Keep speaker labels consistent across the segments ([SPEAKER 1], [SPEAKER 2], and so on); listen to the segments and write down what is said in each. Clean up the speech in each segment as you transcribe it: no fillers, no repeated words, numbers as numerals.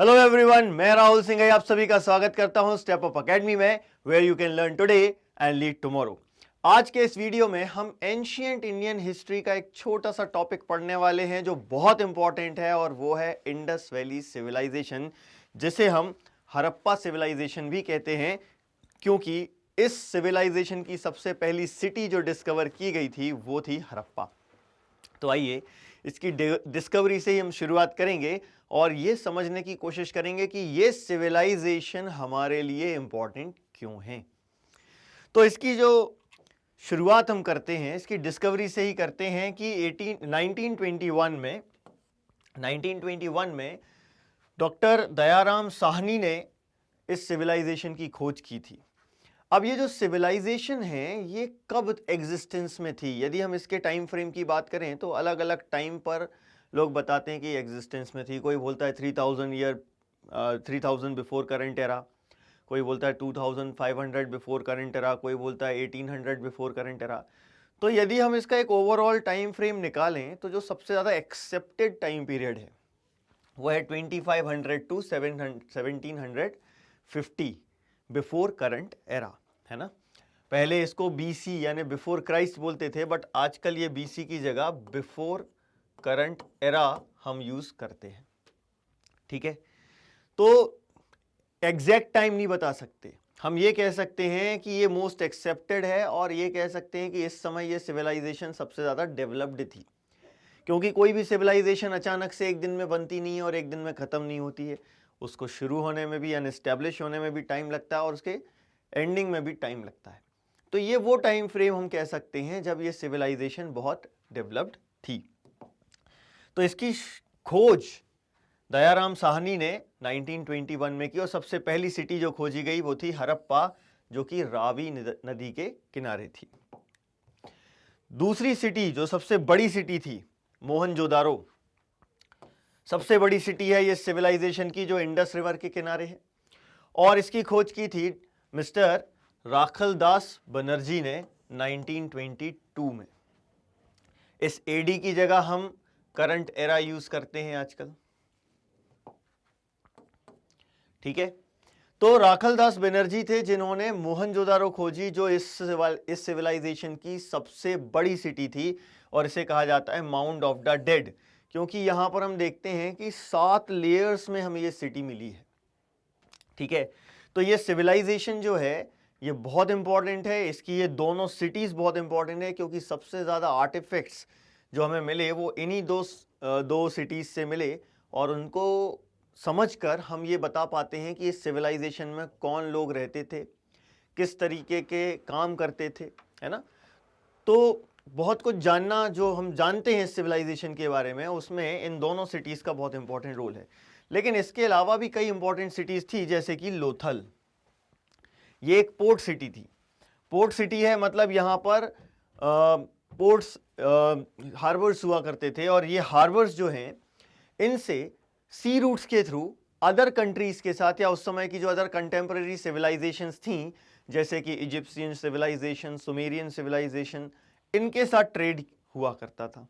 [SPEAKER 1] Hello everyone, मैं राहुल सिंह आप सभी का स्वागत करता हूं स्टेप अप एकेडमी में, where you can learn today and lead tomorrow. आज के इस वीडियो में हम एंशिएंट इंडियन हिस्ट्री का एक छोटा सा टॉपिक पढ़ने वाले हैं जो बहुत इंपॉर्टेंट है, और वो है इंडस वैली सिविलाइजेशन, जिसे हम हड़प्पा सिविलाइजेशन भी कहते हैं, क्योंकि इस सिविलाइजेशन की सबसे पहली सिटी जो डिस्कवर की गई थी वो थी हड़प्पा। तो आइए इसकी डिस्कवरी से ही हम शुरुआत करेंगे और ये समझने की कोशिश करेंगे कि ये सिविलाइजेशन हमारे लिए इंपॉर्टेंट क्यों है। तो इसकी जो शुरुआत हम करते हैं, इसकी डिस्कवरी से ही करते हैं कि 1921 में डॉक्टर दयाराम साहनी ने इस सिविलाइजेशन की खोज की थी। अब ये जो सिविलाइजेशन है ये कब एग्जिस्टेंस में थी? यदि हम इसके टाइम फ्रेम की बात करें तो अलग अलग टाइम पर लोग बताते हैं कि एग्जिस्टेंस में थी। कोई बोलता है 3000 बिफोर करंट एरा, कोई बोलता है 2500 बिफोर करंट एरा, कोई बोलता है 1800 बिफोर करंट एरा। तो यदि हम इसका एक ओवरऑल टाइम फ्रेम निकालें तो जो सबसे ज़्यादा एक्सेप्टेड टाइम पीरियड है वो है 2500 टू 1750 बिफोर करंट एरा, है ना। पहले इसको बीसी यानी बिफोर क्राइस्ट बोलते थे, बट आजकल ये बीसी की जगह बिफोर करंट एरा हम यूज करते हैं। ठीक है, तो एग्जैक्ट टाइम नहीं बता सकते, हम ये कह सकते हैं कि ये मोस्ट एक्सेप्टेड है, और ये कह सकते हैं कि इस समय ये सिविलाइजेशन सबसे ज्यादा डेवलप्ड थी, क्योंकि कोई भी सिविलाइजेशन अचानक से एक दिन में बनती नहीं है और एक दिन में खत्म नहीं होती है। उसको शुरू होने में भी यानी एस्टैब्लिश होने में भी टाइम लगता है और उसके एंडिंग में भी टाइम लगता है। तो ये वो टाइम फ्रेम हम कह सकते हैं जब ये सिविलाइजेशन बहुत डेवलप्ड थी। तो इसकी खोज दयाराम साहनी ने 1921 में की, और सबसे पहली सिटी जो खोजी गई वो थी हड़प्पा, जो कि रावी नदी के किनारे थी। दूसरी सिटी जो सबसे बड़ी सिटी थी मोहनजोदारो, सबसे बड़ी सिटी है ये सिविलाइजेशन की, जो इंडस रिवर के किनारे है, और इसकी खोज की थी मिस्टर राखलदास बनर्जी ने 1922 में। इस एडी की जगह हम करंट एरा यूज करते हैं आजकल। ठीक है, तो राखलदास बनर्जी थे जिन्होंने मोहनजोदारो खोजी, जो इस सिविलाइजेशन की सबसे बड़ी सिटी थी, और इसे कहा जाता है माउंट ऑफ द डेड, क्योंकि यहां पर हम देखते हैं कि 7 लेयर्स में हमें ये सिटी मिली है। ठीक है, तो ये सिविलाइजेशन जो है ये बहुत इंपॉर्टेंट है, इसकी ये दोनों सिटीज बहुत इंपॉर्टेंट है, क्योंकि सबसे ज्यादा आर्टिफैक्ट्स जो हमें मिले वो इन्हीं दो सिटीज से मिले, और उनको समझकर हम ये बता पाते हैं कि इस सिविलाइजेशन में कौन लोग रहते थे, किस तरीके के काम करते थे, है ना। तो बहुत कुछ जानना जो हम जानते हैं इस सिविलाइजेशन के बारे में, उसमें इन दोनों सिटीज का बहुत इंपॉर्टेंट रोल है। लेकिन इसके अलावा भी कई इंपॉर्टेंट सिटीज थी, जैसे कि लोथल, ये एक पोर्ट सिटी थी। पोर्ट सिटी है मतलब यहां पर पोर्ट्स हार्बर्स हुआ करते थे, और ये हार्बर्स जो हैं इनसे सी रूट्स के थ्रू अदर कंट्रीज के साथ, या उस समय की जो अदर कंटेम्पररी सिविलाइजेशंस थी, जैसे कि इजिप्शियन सिविलाइजेशन, सुमेरियन सिविलाइजेशन, इनके साथ ट्रेड हुआ करता था।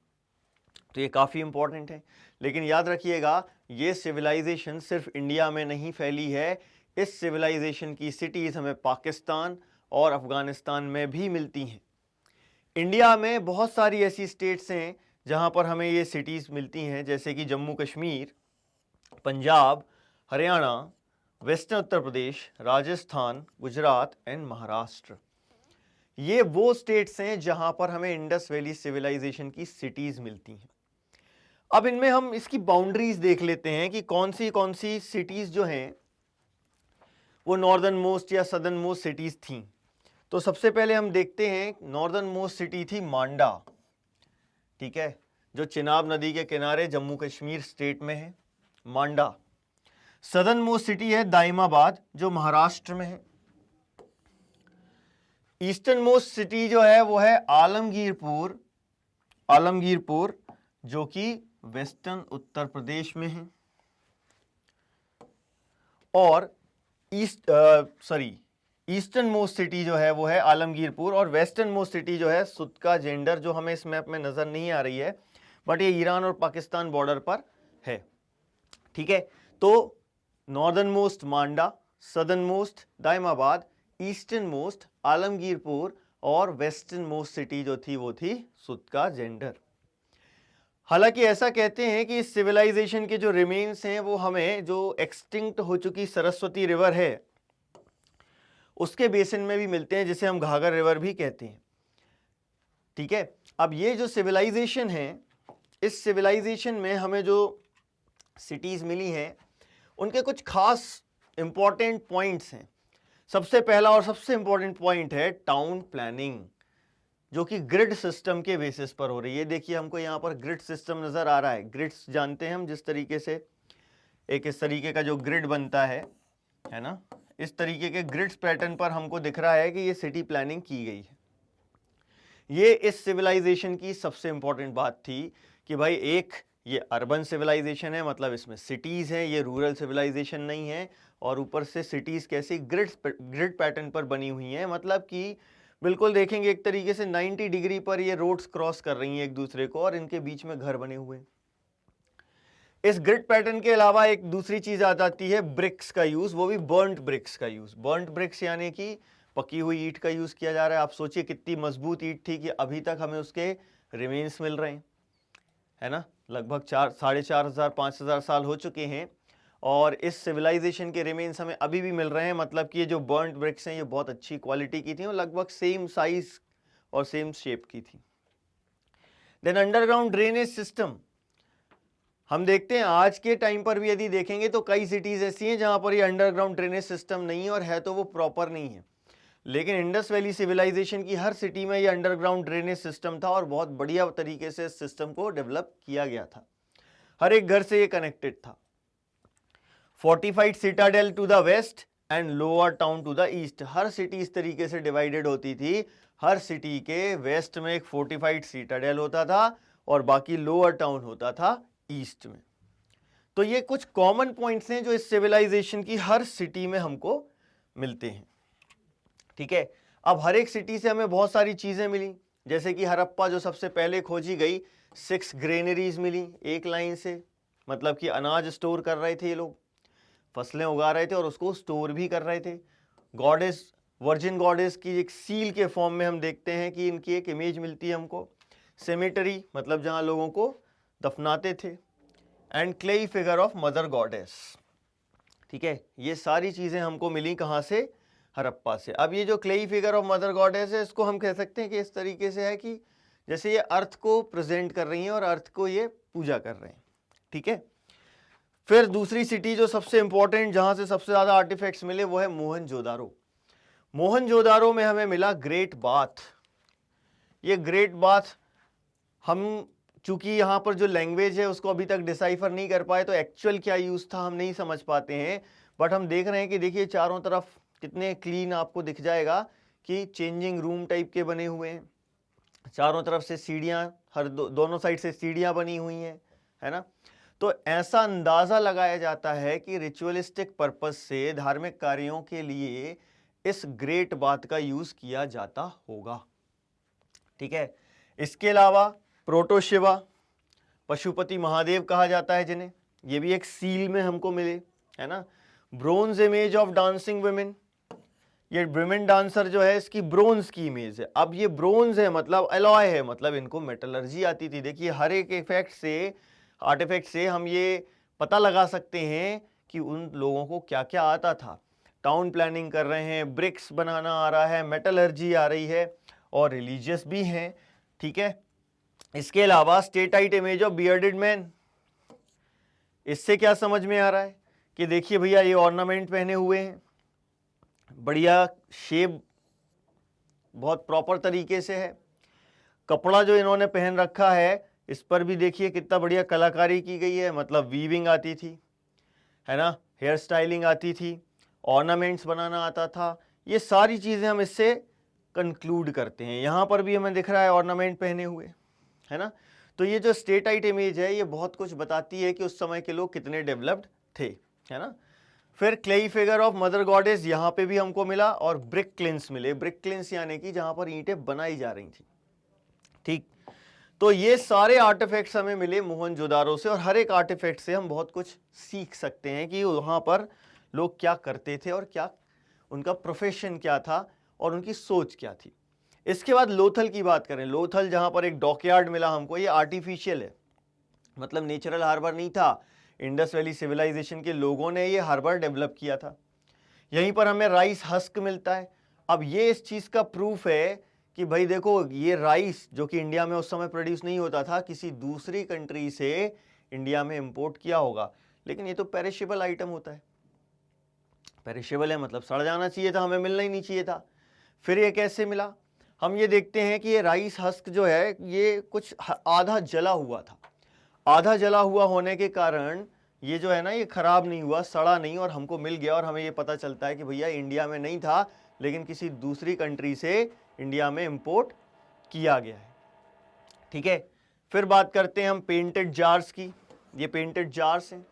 [SPEAKER 1] तो ये काफ़ी इंपॉर्टेंट है। लेकिन याद रखिएगा, ये सिविलाइजेशन सिर्फ इंडिया में नहीं फैली है, इस सिविलाइजेशन की सिटीज हमें पाकिस्तान और अफगानिस्तान में भी मिलती हैं। इंडिया में बहुत सारी ऐसी स्टेट्स हैं जहां पर हमें ये सिटीज मिलती हैं, जैसे कि जम्मू कश्मीर, पंजाब, हरियाणा, वेस्टर्न उत्तर प्रदेश, राजस्थान, गुजरात एंड महाराष्ट्र। ये वो स्टेट्स हैं जहां पर हमें इंडस वैली सिविलाइजेशन की सिटीज मिलती हैं। अब इनमें हम इसकी बाउंड्रीज देख लेते हैं कि कौन सी सिटीज जो हैं वो नॉर्दर्न मोस्ट या सदर्न मोस्ट सिटीज थी। तो सबसे पहले हम देखते हैं, नॉर्दर्न मोस्ट सिटी थी मांडा, ठीक है, जो चिनाब नदी के किनारे जम्मू कश्मीर स्टेट में है, मांडा। सदर्न मोस्ट सिटी है दाइमाबाद, जो महाराष्ट्र में है। ईस्टर्न मोस्ट सिटी जो है वो है आलमगीरपुर, जो कि वेस्टर्न उत्तर प्रदेश में है। और ईस्टर्न मोस्ट सिटी जो है वो है आलमगीरपुर, और वेस्टर्न मोस्ट सिटी जो है सुतका जेंडर, जो हमें इस मैप में नजर नहीं आ रही है, बट ये ईरान और पाकिस्तान बॉर्डर पर है। ठीक है, तो northern most Manda, southern most Daimabad, eastern most Alamgirpur और वेस्टर्न मोस्ट सिटी जो थी वो थी सुत्का जेंडर। हालांकि ऐसा कहते हैं कि इस सिविलाइजेशन के जो रिमेन्स हैं वो हमें जो एक्सटिंक्ट हो चुकी सरस्वती रिवर है उसके बेसिन में भी मिलते हैं, जिसे हम घाघर रिवर भी कहते हैं। ठीक है, अब ये जो सिविलाइजेशन है, इस सिविलाइजेशन में हमें जो सिटीज मिली हैं उनके कुछ खास इंपॉर्टेंट पॉइंट्स हैं। सबसे पहला और सबसे इंपॉर्टेंट पॉइंट है टाउन प्लानिंग, जो कि ग्रिड सिस्टम के बेसिस पर हो रही है। देखिए हमको यहाँ पर ग्रिड सिस्टम नजर आ रहा है। ग्रिड्स जानते हैं हम, जिस तरीके से एक इस तरीके का जो ग्रिड बनता है ना, इस तरीके के ग्रिड्स पैटर्न पर हमको दिख रहा है कि ये सिटी प्लानिंग की गई है। ये इस सिविलाइजेशन की सबसे इंपॉर्टेंट बात थी कि भाई एक ये अर्बन सिविलाइजेशन है, मतलब इसमें सिटीज हैं, ये रूरल सिविलाइजेशन नहीं है। और ऊपर से सिटीज कैसी ग्रिड पैटर्न पर बनी हुई हैं, मतलब कि बिल्कुल देखेंगे एक तरीके से 90 डिग्री पर ये रोड्स क्रॉस कर रही हैं एक दूसरे को, और इनके बीच में घर बने हुए हैं। इस ग्रिड पैटर्न के अलावा एक दूसरी चीज आ जाती है ब्रिक्स का यूज, वो भी बर्न्ट ब्रिक्स का यूज। बर्न्ट ब्रिक्स यानी कि पकी हुई ईंट का यूज किया जा रहा है। आप सोचिए कितनी मजबूत ईंट थी कि अभी तक हमें उसके रिमेन्स मिल रहे हैं, है ना। लगभग 4,500 5,000 साल हो चुके हैं और इस सिविलाइजेशन के रिमेन्स हमें अभी भी मिल रहे हैं। मतलब कि ये जो बर्न्ट ब्रिक्स हैं ये बहुत अच्छी क्वालिटी की थी और लगभग सेम साइज और सेम शेप की थी। देन अंडरग्राउंड ड्रेनेज सिस्टम, हम देखते हैं आज के टाइम पर भी यदि देखेंगे तो कई सिटीज ऐसी हैं जहां पर ये अंडरग्राउंड ड्रेनेज सिस्टम नहीं है, और है तो वो प्रॉपर नहीं है। लेकिन इंडस वैली सिविलाइजेशन की हर सिटी में ये अंडरग्राउंड ड्रेनेज सिस्टम था और बहुत बढ़िया तरीके से इस सिस्टम को डेवलप किया गया था। हर एक घर से ये कनेक्टेड था। Fortified citadel to the west and lower town to the east, हर सिटी इस तरीके से डिवाइडेड होती थी। हर सिटी के वेस्ट में एक फोर्टिफाइड सिटाडेल होता था और बाकी लोअर टाउन होता था ईस्ट में। तो ये कुछ कॉमन पॉइंट्स हैं जो इस सिविलाइजेशन की हर सिटी में हमको मिलते हैं। ठीक है, अब हर एक सिटी से हमें बहुत सारी चीजें मिली, जैसे कि हड़प्पा जो सबसे पहले खोजी गई, 6 ग्रेनरीज मिली एक लाइन से, मतलब कि अनाज स्टोर कर रहे थे ये लोग, फसलें उगा रहे थे और उसको स्टोर भी कर रहे थे। गॉडेस, वर्जिन गॉडेस की एक सील के फॉर्म में हम देखते हैं कि इनकी एक इमेज मिलती है हमको। सेमेटरी, मतलब जहां लोगों को दफनाते थे, and clay figure of mother goddess. ठीक है, ये सारी चीजें हमको मिली कहां से? हड़प्पा से। अब ये जो clay figure of mother goddess है, इसको हम कह सकते हैं कि इस तरीके से है कि जैसे ये अर्थ को प्रेजेंट कर रही हैं और अर्थ को ये पूजा कर रहे हैं। ठीक है, फिर दूसरी सिटी जो सबसे इंपॉर्टेंट, जहां से सबसे ज्यादा आर्टिफैक्ट्स मिले, वो है मोहनजोदारो। मोहनजोदारो में हमें मिला ग्रेट बाथ। ये ग्रेट बाथ, हम चूंकि यहाँ पर जो लैंग्वेज है उसको अभी तक डिसाइफर नहीं कर पाए, तो एक्चुअल क्या यूज था हम नहीं समझ पाते हैं। बट हम देख रहे हैं कि देखिए चारों तरफ कितने क्लीन आपको दिख जाएगा कि चेंजिंग रूम टाइप के बने हुए हैं। चारों तरफ से सीढ़ियां, हर दोनों साइड से सीढ़ियां बनी हुई हैं, है ना। तो ऐसा अंदाजा लगाया जाता है कि रिचुअलिस्टिक पर्पस से, धार्मिक कार्यों के लिए इस ग्रेट बाथ का यूज किया जाता होगा। ठीक है, इसके अलावा प्रोटोशिवा, पशुपति महादेव कहा जाता है जिन्हें, ये भी एक सील में हमको मिले, है ना। Bronze image of dancing women, ये विमेन डांसर जो है इसकी ब्रोंज की इमेज है। अब ये ब्रोंज है मतलब अलॉय है, मतलब इनको मेटलर्जी आती थी। देखिए हर एक इफेक्ट से, आर्टिफैक्ट से हम ये पता लगा सकते हैं कि उन लोगों को क्या क्या आता था। टाउन प्लानिंग कर रहे हैं, ब्रिक्स बनाना आ रहा है, मेटलर्जी आ रही है और रिलीजियस भी हैं। ठीक है, इसके अलावा steatite image of bearded man, इससे क्या समझ में आ रहा है कि देखिए भैया ये ऑर्नामेंट पहने हुए हैं, बढ़िया शेप बहुत प्रॉपर तरीके से है। कपड़ा जो इन्होंने पहन रखा है इस पर भी देखिए कितना बढ़िया कलाकारी की गई है, मतलब वीविंग आती थी, है ना, हेयर स्टाइलिंग आती थी, ऑर्नामेंट्स बनाना आता था। ये सारी चीजें हम इससे कंक्लूड करते हैं। यहाँ पर भी हमें दिख रहा है ऑर्नामेंट पहने हुए, है ना। तो ये जो स्टेटाइट इमेज है ये बहुत कुछ बताती है कि उस समय के लोग कितने डेवलप्ड थे, है ना। फिर clay figure of mother goddess यहाँ पे भी हमको मिला, और ब्रिक क्लिंस मिले। ब्रिक क्लिंस यानी कि जहां पर ईंटें बनाई जा रही थी। ठीक, तो ये सारे आर्टिफैक्ट्स हमें मिले मोहनजोदारो से, और हर एक आर्टिफैक्ट से हम बहुत कुछ सीख सकते हैं कि वहाँ पर लोग क्या करते थे और क्या उनका प्रोफेशन क्या था और उनकी सोच क्या थी। इसके बाद लोथल की बात करें, लोथल जहाँ पर एक डॉकयार्ड मिला हमको, ये आर्टिफिशियल है, मतलब नेचुरल हार्बर नहीं था। इंडस वैली सिविलाइजेशन के लोगों ने ये हार्बर डेवलप किया था। यहीं पर हमें राइस हस्क मिलता है। अब ये इस चीज़ का प्रूफ है कि भाई देखो, ये राइस जो कि इंडिया में उस समय प्रोड्यूस नहीं होता था, किसी दूसरी कंट्री से इंडिया में इंपोर्ट किया होगा। लेकिन ये तो पेरिशेबल आइटम होता है, पेरिशेबल है मतलब सड़ जाना चाहिए था, हमें मिलना ही नहीं चाहिए था। फिर ये कैसे मिला? हम ये देखते हैं कि ये राइस हस्क जो है ये कुछ आधा जला हुआ था। आधा जला हुआ होने के कारण ये जो है ना, ये खराब नहीं हुआ, सड़ा नहीं, और हमको मिल गया। और हमें ये पता चलता है कि भैया इंडिया में नहीं था, लेकिन किसी दूसरी कंट्री से इंडिया में इंपोर्ट किया गया है। ठीक है, फिर बात करते हैं हम पेंटेड जार्स की। ये पेंटेड जार्स हैं,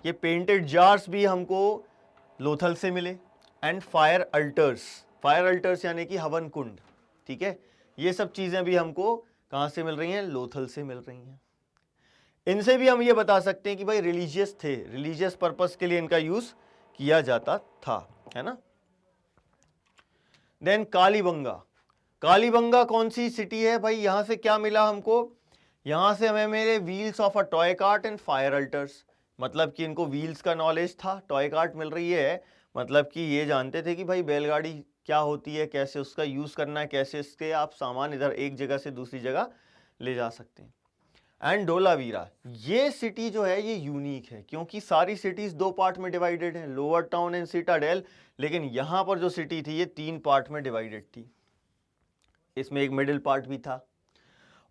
[SPEAKER 1] ये पेंटेड जार्स भी हमको लोथल से मिले। And fire altars, fire altars यानी कि हवन कुंड। ठीक है, ये सब चीज़ें भी हमको कहाँ से मिल रही हैं? लोथल से मिल रही हैं। इनसे भी हम ये बता सकते हैं कि भाई रिलीजियस थे, रिलीजियस पर्पस के लिए इनका यूज किया जाता था, है ना। देन कालीबंगा, कालीबंगा कौन सी सिटी है भाई? यहां से क्या मिला हमको? यहां से हमें मिले wheels of a toy cart and fire altars. मतलब कि इनको व्हील्स का नॉलेज था, टॉय कार्ट मिल रही है, मतलब कि ये जानते थे कि भाई बैलगाड़ी क्या होती है, कैसे उसका यूज करना है, कैसे इसके आप सामान इधर एक जगह से दूसरी जगह ले जा सकते हैं। एंड धोलावीरा, ये सिटी जो है ये यूनिक है, क्योंकि सारी सिटीज दो पार्ट में डिवाइडेड है, लोअर टाउन एंड सिटाडेल। लेकिन यहां पर जो सिटी थी ये तीन पार्ट में डिवाइडेड थी, इसमें एक मिडिल पार्ट भी था।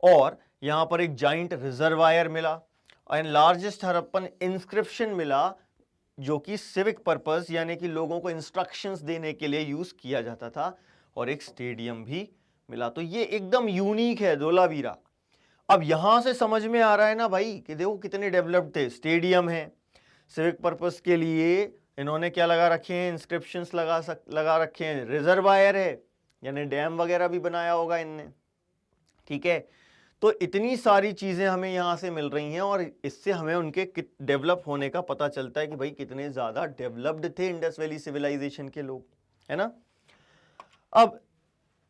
[SPEAKER 1] और यहां पर एक जाइंट रिजर्वायर मिला एंड लार्जेस्ट हड़प्पन इंस्क्रिप्शन मिला, जो कि सिविक पर्पस यानी कि लोगों को इंस्ट्रक्शंस देने के लिए यूज किया जाता था। और एक स्टेडियम भी मिला। तो ये एकदम यूनिक है धोलावीरा। अब यहां से समझ में आ रहा है ना भाई कि देखो कितने डेवलप्ड थे। स्टेडियम है, सिविक पर्पस के लिए इन्होंने क्या लगा रखे हैं? इंस्क्रिप्शंस लगा रखे हैं। रिजर्वायर है, यानी डैम वगैरह भी बनाया होगा इनने। ठीक है, तो इतनी सारी चीजें हमें यहां से मिल रही हैं, और इससे हमें उनके डेवलप होने का पता चलता है कि भाई कितने ज्यादा डेवलप्ड थे इंडस वैली सिविलाइजेशन के लोग, है ना। अब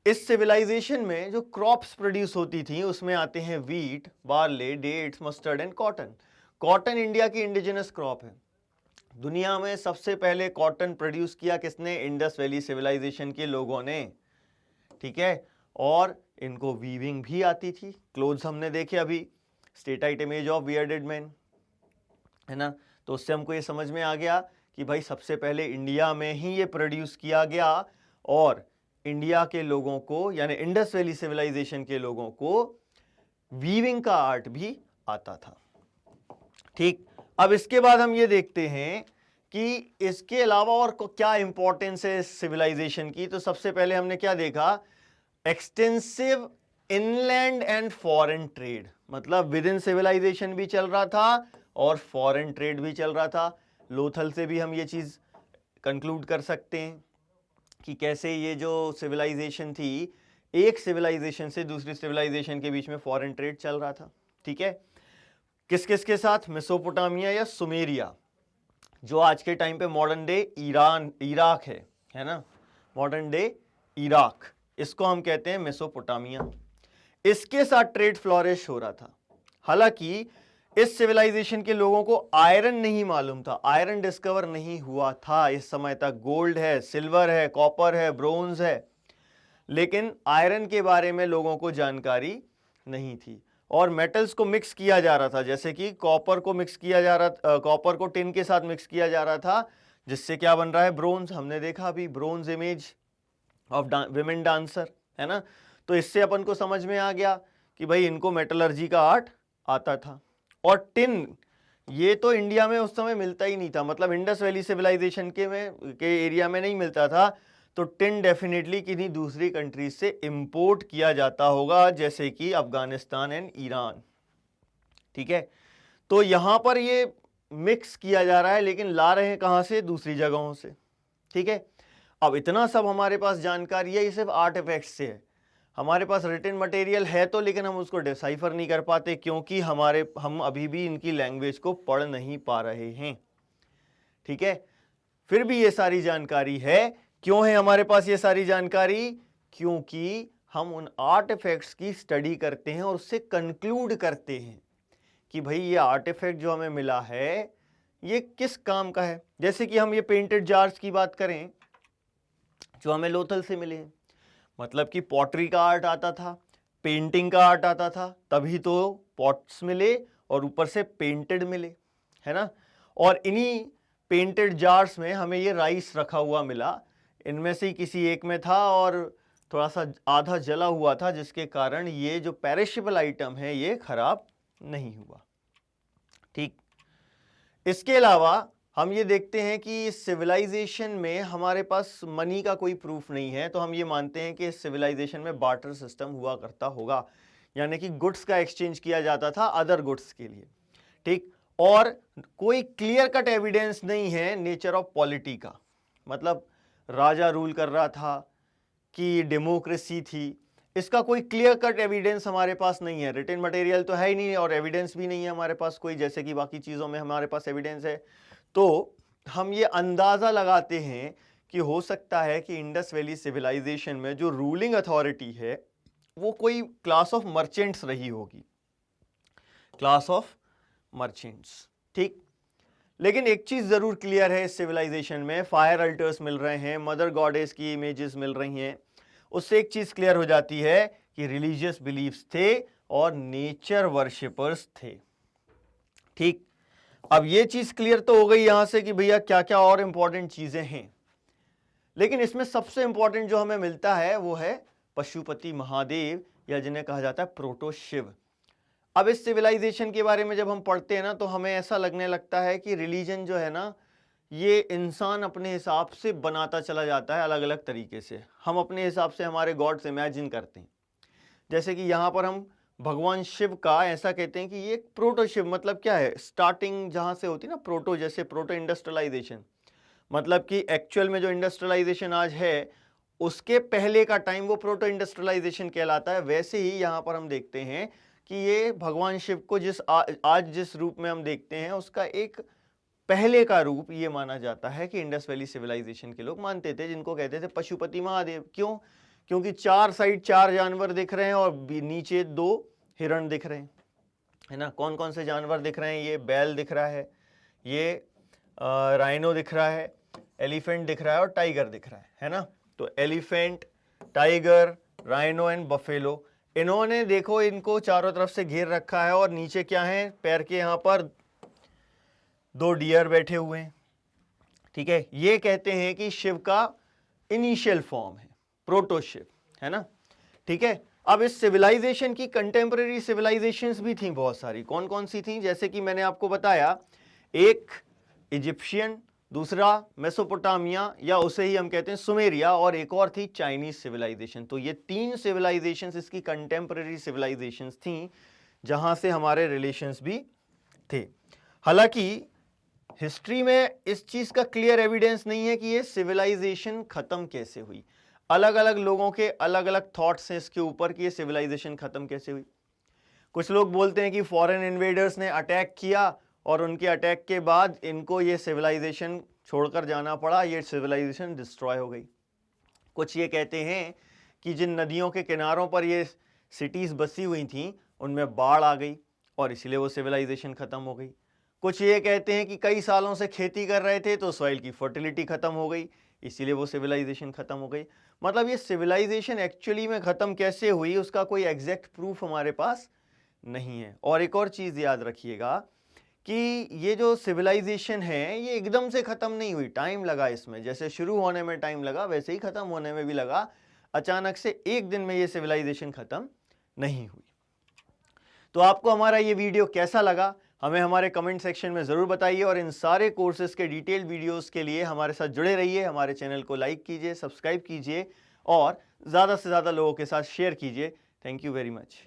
[SPEAKER 1] इस सिविलाइजेशन में जो क्रॉप्स प्रोड्यूस होती थी उसमें आते हैं wheat, barley, dates, mustard and cotton. Cotton India की इंडिजिनस क्रॉप है। दुनिया में सबसे पहले कॉटन प्रोड्यूस किया किसने? इंडस वैली सिविलाइजेशन के लोगों ने। ठीक है, और इनको वीविंग भी आती थी। क्लोथ्स हमने देखे अभी, steatite image of bearded man, है ना। तो उससे हमको ये समझ में आ गया कि भाई सबसे पहले इंडिया में ही ये प्रोड्यूस किया गया, और इंडिया के लोगों को यानी इंडस वैली सिविलाइजेशन के लोगों को वीविंग का आर्ट भी आता था। ठीक, अब इसके बाद हम ये देखते हैं कि इसके अलावा और क्या इंपॉर्टेंस है सिविलाइजेशन की। तो सबसे पहले हमने क्या देखा? Extensive inland and foreign trade, मतलब विद इन सिविलाइजेशन भी चल रहा था और फॉरेन ट्रेड भी चल रहा था। लोथल से भी हम ये चीज कंक्लूड कर सकते हैं कि कैसे ये जो सिविलाइजेशन थी, एक सिविलाइजेशन से दूसरी सिविलाइजेशन के बीच में फॉरेन ट्रेड चल रहा था। ठीक है, किस किस के साथ? मेसोपोटामिया या सुमेरिया, जो आज के टाइम पे मॉडर्न डे इराक है ना, मॉडर्न डे इराक, इसको हम कहते हैं मेसोपोटामिया। इसके साथ ट्रेड फ्लोरिश हो रहा था। हालांकि इस सिविलाइजेशन के लोगों को आयरन नहीं मालूम था, आयरन डिस्कवर नहीं हुआ था इस समय तक। गोल्ड है, सिल्वर है, कॉपर है, ब्रोंज है, लेकिन आयरन के बारे में लोगों को जानकारी नहीं थी। और मेटल्स को मिक्स किया जा रहा था, जैसे कि कॉपर को मिक्स किया जा रहा था, कॉपर को टिन के साथ मिक्स किया जा रहा था, जिससे क्या बन रहा है? ब्रोंज। हमने देखा अभी bronze image of women dancer, है ना। तो इससे अपन को समझ में आ गया कि भाई इनको मेटलर्जी का आर्ट आता था। और टिन, ये तो इंडिया में उस समय मिलता ही नहीं था, मतलब इंडस वैली सिविलाइजेशन के एरिया में नहीं मिलता था। तो टिन डेफिनेटली किन्हीं दूसरी कंट्री से इंपोर्ट किया जाता होगा, जैसे कि अफगानिस्तान एंड ईरान। ठीक है, तो यहां पर ये मिक्स किया जा रहा है, लेकिन ला रहे हैं कहां से? दूसरी जगहों से। ठीक है, अब इतना सब हमारे पास जानकारी है, ये सिर्फ आर्टिफैक्ट्स से है। हमारे पास रिटन मटेरियल है तो, लेकिन हम उसको डिसाइफर नहीं कर पाते क्योंकि हम अभी भी इनकी लैंग्वेज को पढ़ नहीं पा रहे हैं। ठीक है, फिर भी ये सारी जानकारी है। क्यों है हमारे पास ये सारी जानकारी? क्योंकि हम उन आर्टिफैक्ट्स की स्टडी करते हैं और उससे कंक्लूड करते हैं कि भाई ये आर्टिफैक्ट जो हमें मिला है ये किस काम का है। जैसे कि हम ये पेंटेड जार्स की बात करें जो हमें लोथल से मिले हैं, मतलब कि पॉटरी का आर्ट आता था, पेंटिंग का आर्ट आता था, तभी तो पॉट्स मिले और ऊपर से पेंटेड मिले, है ना। और इन्हीं पेंटेड जार्स में हमें ये राइस रखा हुआ मिला, इनमें से किसी एक में था और थोड़ा सा आधा जला हुआ था, जिसके कारण ये जो पेरिशेबल आइटम है ये खराब नहीं हुआ। ठीक, इसके अलावा हम ये देखते हैं कि सिविलाइजेशन में हमारे पास मनी का कोई प्रूफ नहीं है, तो हम ये मानते हैं कि सिविलाइजेशन में बार्टर सिस्टम हुआ करता होगा, यानी कि गुड्स का एक्सचेंज किया जाता था अदर गुड्स के लिए। ठीक, और कोई क्लियर कट एविडेंस नहीं है नेचर ऑफ पॉलिटी का, मतलब राजा रूल कर रहा था कि डेमोक्रेसी थी, इसका कोई क्लियर कट एविडेंस हमारे पास नहीं है। रिटन मटेरियल तो है ही नहीं और एविडेंस भी नहीं है हमारे पास कोई, जैसे कि बाकी चीज़ों में हमारे पास एविडेंस है। तो हम ये अंदाज़ा लगाते हैं कि हो सकता है कि इंडस वैली सिविलाइजेशन में जो रूलिंग अथॉरिटी है वो कोई क्लास ऑफ मर्चेंट्स रही होगी, क्लास ऑफ मर्चेंट्स। ठीक, लेकिन एक चीज़ ज़रूर क्लियर है, इस सिविलाइजेशन में फायर अल्टर्स मिल रहे हैं, मदर गॉडेस की इमेजेस मिल रही हैं, उससे एक चीज़ क्लियर हो जाती है कि रिलीजियस बिलीफ्स थे और नेचर वर्शिपर्स थे। ठीक, अब ये चीज़ क्लियर तो हो गई यहां से कि भैया क्या क्या और इंपॉर्टेंट चीज़ें हैं, लेकिन इसमें सबसे इंपॉर्टेंट जो हमें मिलता है वो है पशुपति महादेव, या जिन्हें कहा जाता है प्रोटो शिव। अब इस सिविलाइजेशन के बारे में जब हम पढ़ते हैं ना तो हमें ऐसा लगने लगता है कि रिलीजन जो है ना ये इंसान अपने हिसाब से बनाता चला जाता है अलग अलग तरीके से। हम अपने हिसाब से हमारे गॉड्स इमेजिन करते हैं, जैसे कि यहाँ पर हम भगवान शिव का ऐसा कहते हैं कि ये प्रोटो शिव, मतलब क्या है, स्टार्टिंग जहाँ से होती है ना प्रोटो, जैसे प्रोटो इंडस्ट्रियलाइजेशन, मतलब कि एक्चुअल में जो इंडस्ट्रियलाइजेशन आज है उसके पहले का टाइम वो प्रोटो इंडस्ट्रियलाइजेशन कहलाता है। वैसे ही यहाँ पर हम देखते हैं कि ये भगवान शिव को आज जिस रूप में हम देखते हैं उसका एक पहले का रूप ये माना जाता है कि इंडस वैली सिविलाइजेशन के लोग मानते थे, जिनको कहते थे पशुपति महादेव। क्यों? क्योंकि चार साइड चार जानवर दिख रहे हैं और नीचे दो हिरण दिख रहे हैं, है ना। कौन कौन से जानवर दिख रहे हैं? ये बैल दिख रहा है, ये राइनो दिख रहा है, एलिफेंट दिख रहा है और टाइगर दिख रहा है ना। तो elephant, tiger, rhino and buffalo, इन्होंने देखो इनको चारों तरफ से घेर रखा है और नीचे क्या है, पैर के यहाँ पर दो डियर बैठे हुए हैं। ठीक है, ये कहते हैं कि शिव का इनिशियल फॉर्म है, प्रोटो शिव, है ना। ठीक है, अब इस सिविलाइजेशन की कंटेम्परेरी सिविलाइजेशंस भी थी बहुत सारी। कौन कौन सी थी? जैसे कि मैंने आपको बताया, एक इजिप्शियन, दूसरा मेसोपोटामिया या उसे ही हम कहते हैं सुमेरिया, और एक और थी चाइनीज सिविलाइजेशन। तो ये तीन सिविलाइजेशंस इसकी कंटेम्परेरी सिविलाइजेशंस थी जहां से हमारे रिलेशंस भी थे। हालांकि हिस्ट्री में इस चीज का क्लियर एविडेंस नहीं है कि ये सिविलाइजेशन खत्म कैसे हुई। अलग अलग लोगों के अलग अलग थॉट्स हैं इसके ऊपर कि ये सिविलाइजेशन खत्म कैसे हुई। कुछ लोग बोलते हैं कि फॉरेन इन्वेडर्स ने अटैक किया और उनके अटैक के बाद इनको ये सिविलाइजेशन छोड़कर जाना पड़ा, ये सिविलाइजेशन डिस्ट्रॉय हो गई। कुछ ये कहते हैं कि जिन नदियों के किनारों पर ये सिटीज़ बसी हुई थी उनमें बाढ़ आ गई और इसलिए वो सिविलाइजेशन ख़त्म हो गई। कुछ ये कहते हैं कि कई सालों से खेती कर रहे थे तो सॉइल की फर्टिलिटी ख़त्म हो गई, इसीलिए वो सिविलाइजेशन ख़त्म हो गई। मतलब ये सिविलाइजेशन एक्चुअली में ख़त्म कैसे हुई उसका कोई एग्जैक्ट प्रूफ हमारे पास नहीं है। और एक और चीज़ याद रखिएगा कि ये जो सिविलाइजेशन है ये एकदम से ख़त्म नहीं हुई, टाइम लगा इसमें। जैसे शुरू होने में टाइम लगा वैसे ही ख़त्म होने में भी लगा। अचानक से एक दिन में ये सिविलाइजेशन ख़त्म नहीं हुई। तो आपको हमारा ये वीडियो कैसा लगा हमें हमारे कमेंट सेक्शन में ज़रूर बताइए, और इन सारे कोर्सेज़ के डिटेल वीडियोस के लिए हमारे साथ जुड़े रहिए। हमारे चैनल को लाइक कीजिए, सब्सक्राइब कीजिए और ज़्यादा से ज़्यादा लोगों के साथ शेयर कीजिए। Thank you very much.